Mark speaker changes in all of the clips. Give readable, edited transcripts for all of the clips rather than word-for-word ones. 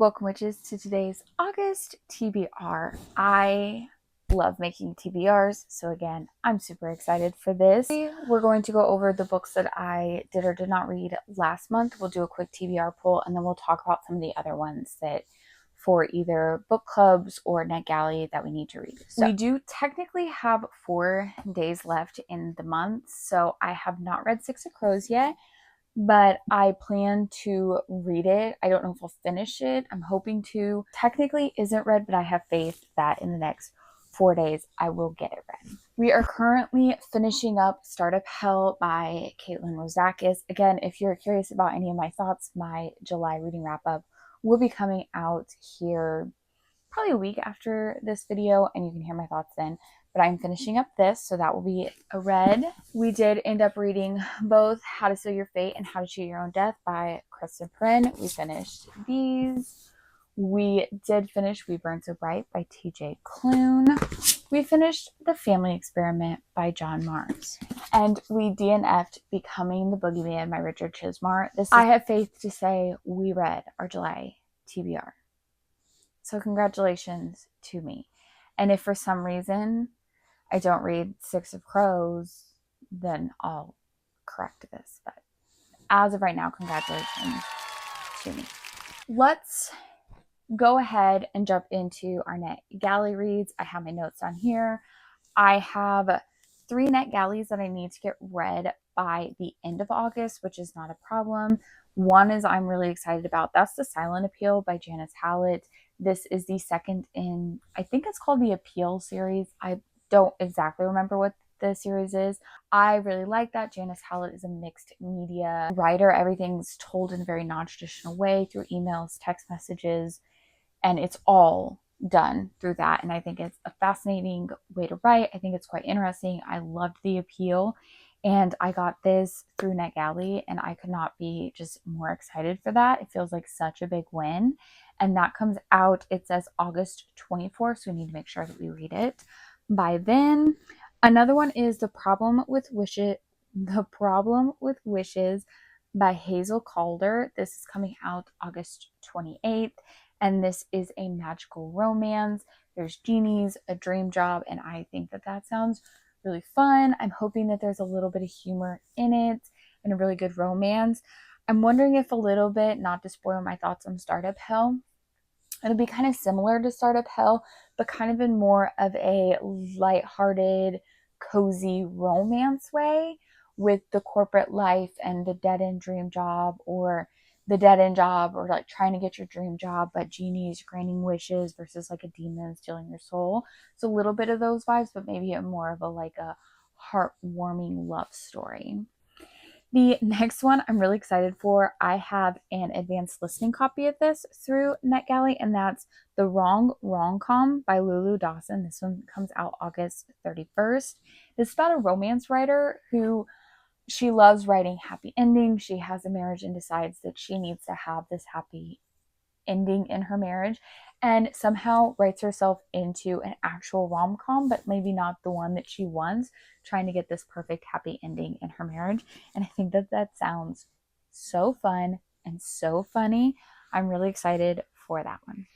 Speaker 1: Welcome witches to today's August TBR. I love making TBRs, so again, I'm super excited for this. We're going to go over the books that I did or did not read last month. We'll do a quick TBR poll, and then we'll talk about some of the other ones that for either book clubs or NetGalley that we need to read. So we do technically have 4 days left in the month, so I have not read Six of Crows yet, but I plan to read it. I don't know if I'll finish it. I'm hoping to. Technically isn't read, but I have faith that in the next 4 days I will get it read. We are currently finishing up Startup Hell by Caitlin Rozakis. Again, if you're curious about any of my thoughts, my July reading wrap up will be coming out here probably a week after this video, and you can hear my thoughts then. But I'm finishing up this, so that will be a read. We did end up reading both How to Seal Your Fate and How to Cheat Your Own Death by Kristen Prin. We finished these. We did finish We Burn So Bright by TJ Klune. We finished The Family Experiment by John Marrs. And we DNF'd Becoming the Boogeyman by Richard Chismar. I have faith to say we read our July TBR. So congratulations to me. And if for some reason I don't read Six of Crows, then I'll correct this. But as of right now, congratulations to me. Let's go ahead and jump into our NetGalley reads. I have my notes on here. I have 3 NetGalleys that I need to get read by the end of August, which is not a problem. One is I'm really excited about. That's The Silent Appeal by Janice Hallett. This is the second in, I think it's called the Appeal series. I don't exactly remember what the series is. I really like that. Janice Hallett is a mixed media writer. Everything's told in a very non-traditional way through emails, text messages, and it's all done through that. And I think it's a fascinating way to write. I think it's quite interesting. I loved The Appeal, and I got this through NetGalley, and I could not be just more excited for that. It feels like such a big win. And that comes out, it says August 24th, so we need to make sure that we read it by then. Another one is The Problem with Wishes by Hazel Calder. This is coming out August 28th, and this is a magical romance. There's genies, a dream job, and I think that that sounds really fun. I'm hoping that there's a little bit of humor in it and a really good romance. I'm wondering if a little bit, not to spoil my thoughts on Startup Hell, it'll be kind of similar to Startup Hell, but kind of in more of a lighthearted, cozy romance way with the corporate life and the dead-end dream job, or the dead-end job, or like trying to get your dream job, but genies granting wishes versus like a demon stealing your soul. So a little bit of those vibes, but maybe a more of a like a heartwarming love story. The next one I'm really excited for. I have an advanced listening copy of this through NetGalley, and that's The Wrong Rom-Com by Lulu Dawson. This one comes out August 31st. It's about a romance writer who, she loves writing happy endings. She has a marriage and decides that she needs to have this happy ending in her marriage, and somehow writes herself into an actual rom-com, but maybe not the one that she wants, trying to get this perfect happy ending in her marriage. And I think that that sounds so fun and so funny. I'm really excited for that one.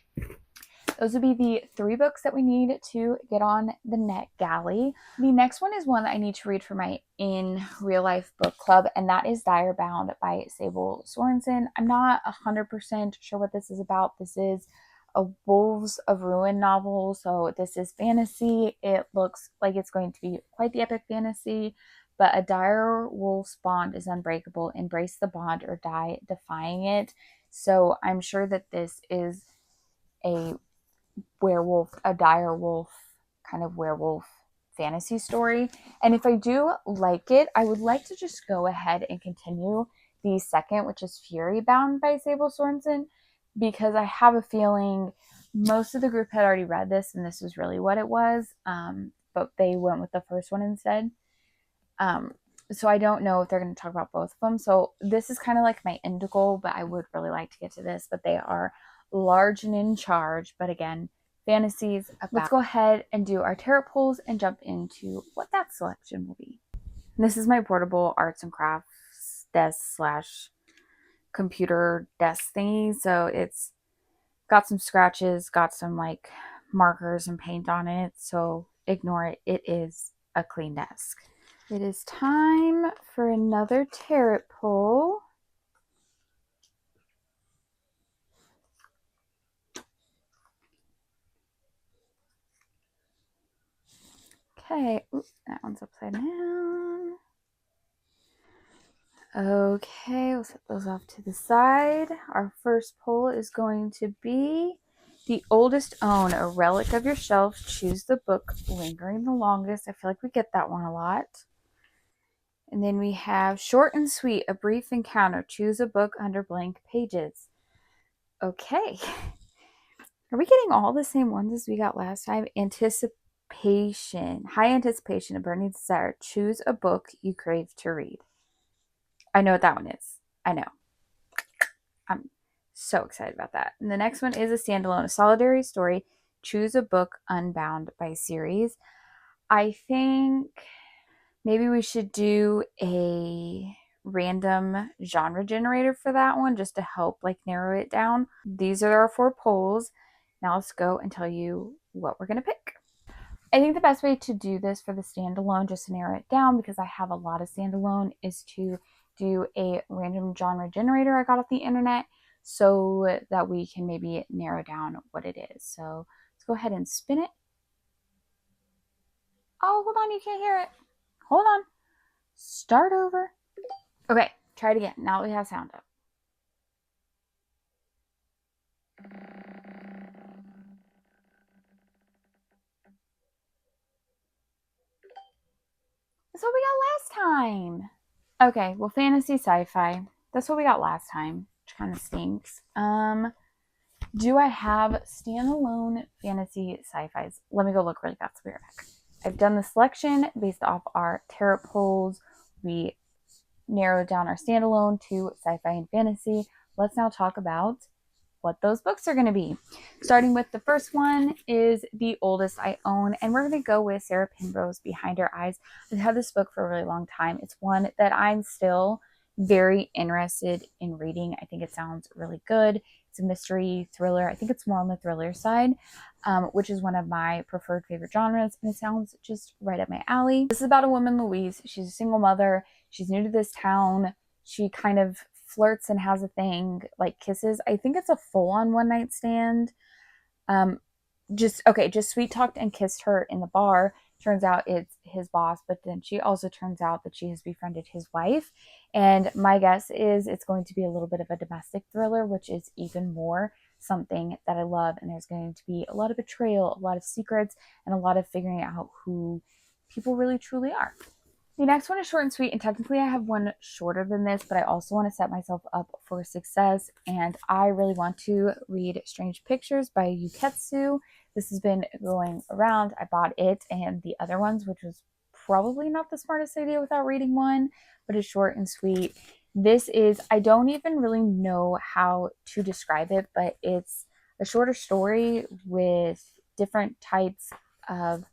Speaker 1: Those would be the 3 books that we need to get on the NetGalley. The next one is one that I need to read for my in real life book club, and that is Dire Bound by Sable Sorensen. I'm not 100% sure what this is about. This is a Wolves of Ruin novel, so this is fantasy. It looks like it's going to be quite the epic fantasy, but a dire wolf's bond is unbreakable. Embrace the bond or die defying it. So I'm sure that this is a werewolf, a dire wolf kind of werewolf fantasy story. And if I do like it, I would like to just go ahead and continue the second, which is Fury Bound by Sable Sorensen, because I have a feeling most of the group had already read this and this was really what it was, but they went with the first one instead. So I don't know if they're going to talk about both of them. So this is kind of like my end goal, but I would really like to get to this. But they are large and in charge. But again, fantasies. Let's go ahead and do our tarot pulls and jump into what that selection will be. And this is my portable arts and crafts desk / computer desk thingy. So it's Got some scratches, got some like markers and paint on it, so ignore it. It is a clean desk. It is time for another tarot pull. Okay, oops, that one's upside down. Okay, we'll set those off to the side. Our first pull is going to be The Oldest Own, a relic of your shelf. Choose the book lingering the longest. I feel like we get that one a lot. And then we have Short and Sweet, a brief encounter. Choose a book under blank pages. Okay. Are we getting all the same ones as we got last time? Anticipation. High anticipation, a burning desire. Choose a book you crave to read. I know what that one is. I know. I'm so excited about that. And the next one is a standalone, a solitary story. Choose a book unbound by series. I think maybe we should do a random genre generator for that one just to help like narrow it down. These are our 4 polls. Now let's go and tell you what we're going to pick. I think the best way to do this for the standalone, just to narrow it down, because I have a lot of standalone, is to do a random genre generator I got off the internet so that we can maybe narrow down what it is. So let's go ahead and spin it. Oh, hold on, you can't hear it. Hold on. Start over. Okay, try it again. Now we have sound up. That's what we got last time. Okay, well, fantasy sci-fi. That's what we got last time, which kind of stinks. Do I have standalone fantasy sci-fis? Let me go look really fast. We're back. I've done the selection based off our tarot polls. We narrowed down our standalone to sci-fi and fantasy. Let's now talk about what those books are going to be. Starting with the first one is The Oldest I Own, and we're going to go with Sarah Pinbo's Behind Her Eyes. I've had this book for a really long time. It's one that I'm still very interested in reading. I think it sounds really good. It's a mystery thriller. I think it's more on the thriller side, which is one of my preferred favorite genres, and it sounds just right up my alley. This is about a woman, Louise. She's a single mother. She's new to this town. She kind of flirts and has a thing, like kisses. I think it's a full-on one-night stand. Just sweet talked and kissed her in the bar. Turns out it's his boss, but then she also turns out that she has befriended his wife. And my guess is it's going to be a little bit of a domestic thriller, which is even more something that I love. And there's going to be a lot of betrayal, a lot of secrets, and a lot of figuring out who people really truly are. The next one is short and sweet, and technically I have one shorter than this, but I also want to set myself up for success, and I really want to read Strange Pictures by Yuketsu. This has been going around. I bought it and the other ones, which was probably not the smartest idea without reading one, but it's short and sweet. This is, I don't even really know how to describe it, but it's a shorter story with different types of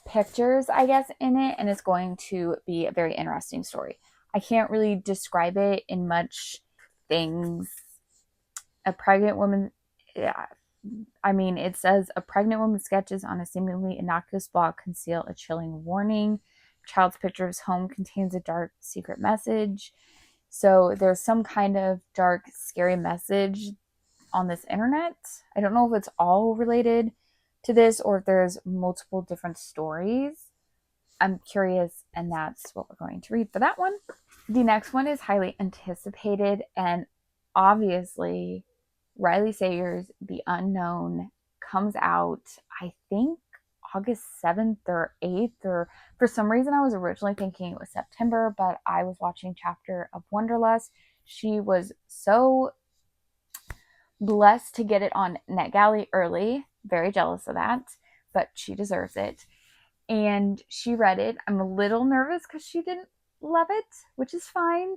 Speaker 1: pictures, I guess, in it, and it's going to be a very interesting story. I can't really describe it in much things. A pregnant woman, yeah, I mean, it says a pregnant woman's sketches on a seemingly innocuous block conceal a chilling warning. Child's picture of his home contains a dark secret message. So there's some kind of dark, scary message on this internet. I don't know if it's all related to this or if there's multiple different stories. I'm curious, and that's what we're going to read for that one. The next one is highly anticipated, and obviously Riley Sayers' The Unknown comes out, I think, August 7th or 8th, or for some reason I was originally thinking it was September, but I was watching Chapter of Wonderlust. She was so blessed to get it on NetGalley early. Very jealous of that, but she deserves it. And she read it. I'm a little nervous because she didn't love it, which is fine.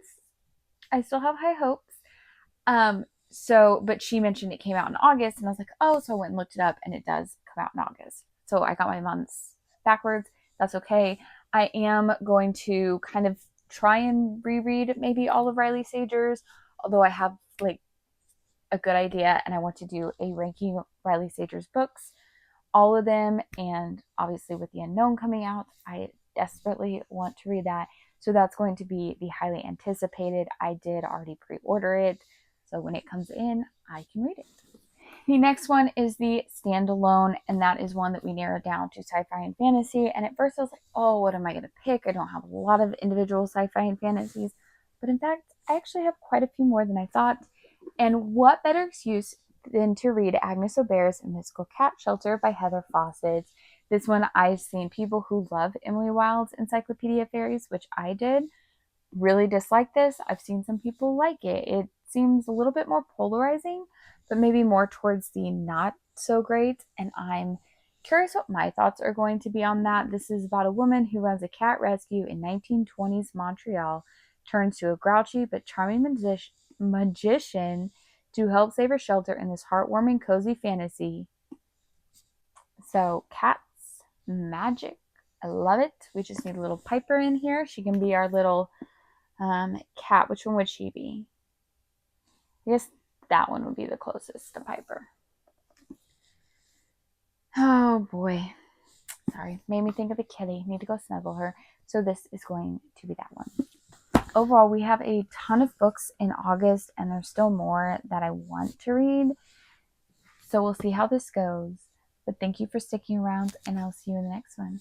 Speaker 1: I still have high hopes. But she mentioned it came out in August, and I was like, oh, so I went and looked it up, and it does come out in August. So I got my months backwards. That's okay. I am going to kind of try and reread maybe all of Riley Sager's, although I have like a good idea, and I want to do a ranking of Riley Sager's books, all of them, and obviously with The Unknown coming out, I desperately want to read that. So that's going to be the highly anticipated. I did already pre-order it, so when it comes in, I can read it. The next one is the standalone, and that is one that we narrowed down to sci-fi and fantasy. And at first I was like, oh, what am I going to pick? I don't have a lot of individual sci-fi and fantasies. But in fact, I actually have quite a few more than I thought. And what better excuse than to read Agnes Aubert's Mystical Cat Shelter by Heather Fawcett. This one, I've seen people who love Emily Wilde's Encyclopedia Fairies, which I did, really dislike this. I've seen some people like it. It seems a little bit more polarizing, but maybe more towards the not so great. And I'm curious what my thoughts are going to be on that. This is about a woman who runs a cat rescue in 1920s Montreal, turns to a grouchy but charming magician to help save her shelter in this heartwarming, cozy fantasy. So, cats, magic. I love it. We just need a little Piper in here. She can be our little cat. Which one would she be? I guess that one would be the closest to Piper. Oh boy. Sorry. Made me think of the kitty. Need to go snuggle her. So this is going to be that one. Overall, we have a ton of books in August, and there's still more that I want to read. So we'll see how this goes. But thank you for sticking around, and I'll see you in the next one.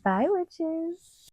Speaker 1: Bye, witches.